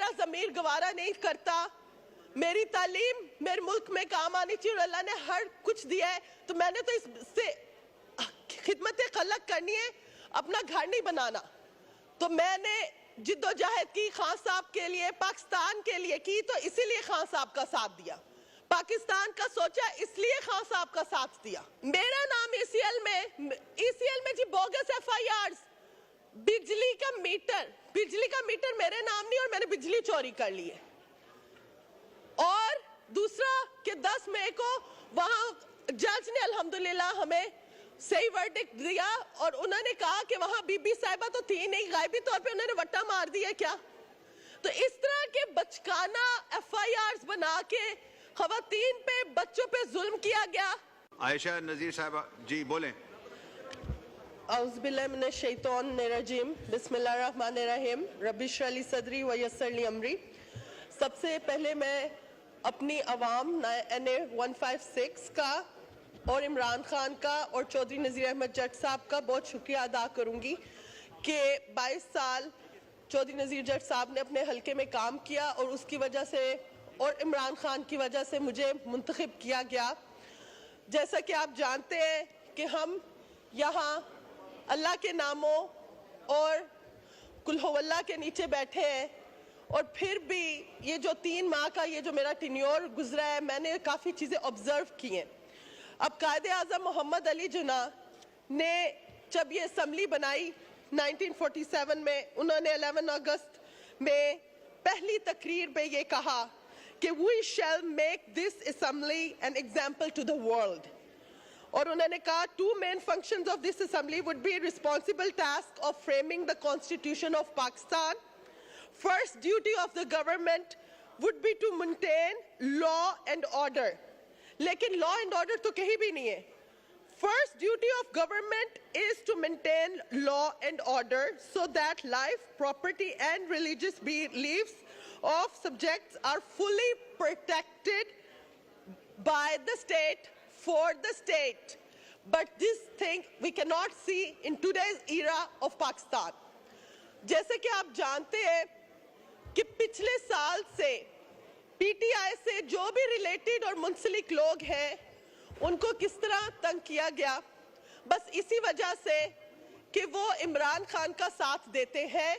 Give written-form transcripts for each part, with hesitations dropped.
میرا ضمیر گوارا نہیں کرتا. میری تعلیم میرے ملک میں کام آنی چاہیے اور اللہ نے ہر کچھ دیا ہے تو میں نے تو اس سے خدمت خلق کرنی ہے, اپنا گھر نہیں بنانا. تو میں نے جد و جہد کی خان صاحب کے لیے, پاکستان کے لیے کی, تو اسی لیے خان صاحب کا ساتھ دیا. پاکستان کا سوچا اس لیے خان صاحب کا ساتھ دیا. میرا نام ای سی ایل میں جی بوگس ایف آئی آرز, بجلی کا میٹر میرے نام نہیں اور میں نے بجلی چوری کر لی ہے. اور دوسرا کہ 10 مئی کو وہاں جج نے الحمدللہ ہمیں صحیح ورڈکٹ دیا اور انہوں نے کہا کہ وہاں بی بی صاحبہ تو تھی نہیں, غائبی طور پہ انہوں نے وٹا مار دیا کیا. تو اس طرح کے بچکانہ ایف آئی آرز بنا کے خواتین پہ, بچوں پہ ظلم کیا گیا. عائشہ نذیر صاحبہ جی بولیں. اعوذ باللہ من الشیطان الرجیم, بسم اللہ الرحمن الرحیم, رب اشرح لی صدری ویسر لی امری. سب سے پہلے میں اپنی عوام این اے 156 کا اور عمران خان کا اور چودھری نذیر احمد جٹ صاحب کا بہت شکریہ ادا کروں گی کہ 22 سال چودھری نذیر جٹ صاحب نے اپنے حلقے میں کام کیا اور اس کی وجہ سے اور عمران خان کی وجہ سے مجھے منتخب کیا گیا. جیسا کہ آپ جانتے ہیں کہ ہم یہاں اللہ کے ناموں اور قل ہو اللہ کے نیچے بیٹھے ہیں, اور پھر بھی یہ جو 3 ماہ کا یہ جو میرا ٹینیور گزرا ہے میں نے کافی چیزیں آبزرو کی ہیں. اب قائد اعظم محمد علی جناح نے جب یہ اسمبلی بنائی 1947 میں, انہوں نے 11 اگست میں پہلی تقریر میں یہ کہا کہ we shall make this assembly an example to the world. اور انہوں نے کہا 2 main functions of this assembly would be responsible task of framing the constitution of Pakistan. First duty of the government would be to maintain law and order. لیکن law and order تو کہیں بھی نہیں ہے. First duty of government is to maintain law and order so that life, property and religious beliefs of subjects are fully protected by the state for the state. But this thing we cannot see in today's era of Pakistan. جیسے کہ آپ جانتے ہیں کہ پچھلے سال سے P T I سے جو بھی ریلیٹڈ اور منسلک لوگ ہیں ان کو کس طرح تنگ کیا گیا, بس اسی وجہ سے کہ وہ عمران خان کا ساتھ دیتے ہیں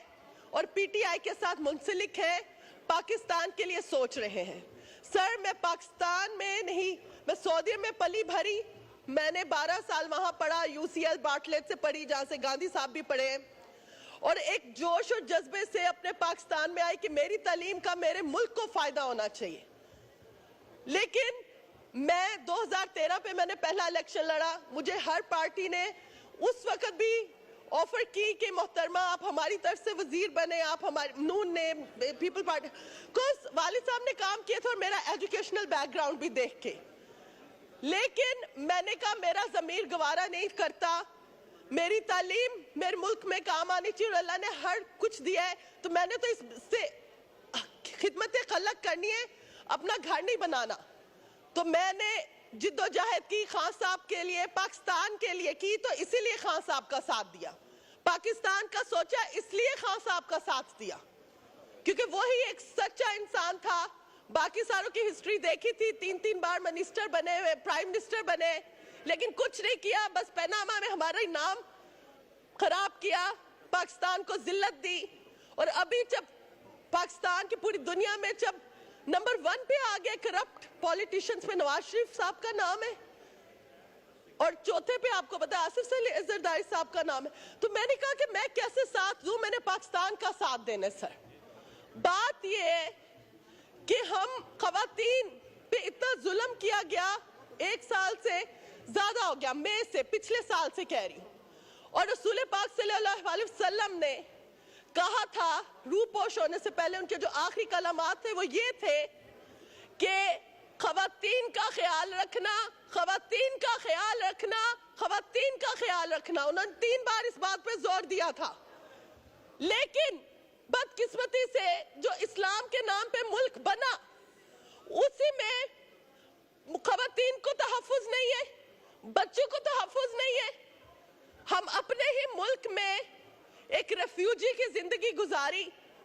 اور پی ٹی آئی کے ساتھ منسلک ہیں, پاکستان کے لیے سوچ رہے ہیں. سر میں پاکستان میں نہیں, میں سعودی میں پلی بھری, میں نے 12 سال وہاں پڑھا, یو سی ایل بارٹلیٹ سے پڑھی جہاں سے گاندھی صاحب بھی پڑھے ہیں, اور ایک جوش اور جذبے سے اپنے پاکستان میں آئی کہ میری تعلیم کا میرے ملک کو فائدہ ہونا چاہیے. لیکن میں 2013 پہ میں نے پہلا الیکشن لڑا, مجھے ہر پارٹی نے اس وقت بھی آفر کی کہ محترمہ آپ ہماری طرف سے وزیر بنے, آپ ہماری نون نے پیپل پارٹی, کچھ والد صاحب نے کام کیے تھے اور میرا ایجوکیشنل بیک گراؤنڈ بھی دیکھ کے. لیکن میں نے کہا میرا ضمیر گوارا نہیں کرتا, میری تعلیم میرے ملک میں کام آنی چاہیے اور اللہ نے ہر کچھ دیا ہے تو میں نے تو اس سے خدمت خلق کرنی ہے, اپنا گھر نہیں بنانا. تو میں نے جد و جہد کی خان صاحب کے لیے, پاکستان کے لیے کی, تو اسی لیے خان صاحب کا ساتھ دیا. پاکستان کا سوچا اس لیے خان صاحب کا ساتھ دیا کیونکہ وہی ایک سچا انسان تھا. باقی ساروں کی ہسٹری دیکھی تھی, 3 بار منسٹر بنے ہوئے, پرائم منسٹر بنے, لیکن کچھ نہیں کیا, بس پیناما میں ہمارا نام خراب کیا, پاکستان کو ذلت دی. اور ابھی جب پاکستان کی پوری دنیا میں جب نمبر 1 پہ آگے کرپٹ پولیٹیشنز میں نواز شریف صاحب کا نام ہے اور چوتھے پہ آپ کو پتا آصف زرداری صاحب کا نام ہے, تو میں نے کہا کہ میں کیسے ساتھ دوں, میں نے پاکستان کا ساتھ دینا. سر بات یہ ہے کہ ہم خواتین پہ اتنا ظلم کیا گیا, 1 سال سے زیادہ ہو گیا, میں سے پچھلے سال سے کہہ رہی ہوں, اور رسول پاک صلی اللہ علیہ وسلم نے کہا تھا روح پوش ہونے سے پہلے ان کے جو آخری کلمات تھے وہ یہ تھے کہ خواتین کا خیال رکھنا, خواتین کا خیال رکھنا, خواتین کا خیال رکھنا. انہوں نے 3 بار اس بات پہ زور دیا تھا. لیکن بدقسمتی سے جو اسلام کے نام پہ ملک بنا اسی میں خواتین کو تحفظ نہیں ہے, بچوں کو تحفظ نہیں ہے. ہم اپنے ہی ملک میں ایک ریفیوجی کی زندگی گزاری,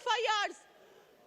FIRs,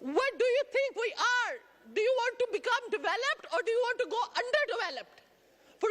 What do you think we are? Do you want to become developed or do you want to go underdeveloped? For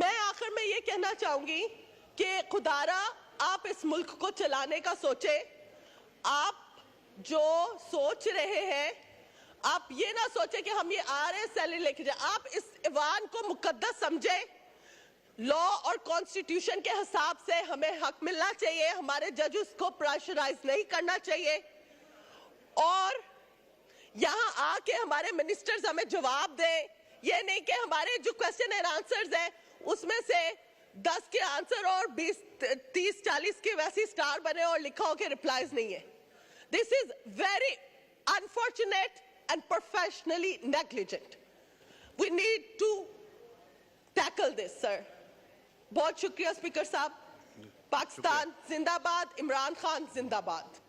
میں آخر میں یہ کہنا چاہوں گی کہ خدارا آپ اس ملک کو چلانے کا سوچیں. آپ جو سوچ رہے ہیں آپ یہ نہ سوچیں کہ ہم یہ RSL لے کے جائیں. آپ اس ایوان کو مقدس سمجھیں. لا اور کانسٹیٹیوشن کے حساب سے ہمیں حق ملنا چاہیے. ہمارے ججز کو پریشرائز نہیں کرنا چاہیے. اور یہاں آ کے ہمارے منسٹرز ہمیں جواب دیں. یہ نہیں کہ ہمارے جو کویسچن اینڈ آنسرز ہیں اس میں سے 10 کے آنسر اور 20 30 40 کے ویسی سٹار بنے اور لکھا ہو کہ ریپلائز نہیں ہے. This is very unfortunate and professionally negligent. We need to tackle this, sir. بہت شکریہ اسپیکر صاحب. پاکستان زندہ باد. عمران خان زندہ باد.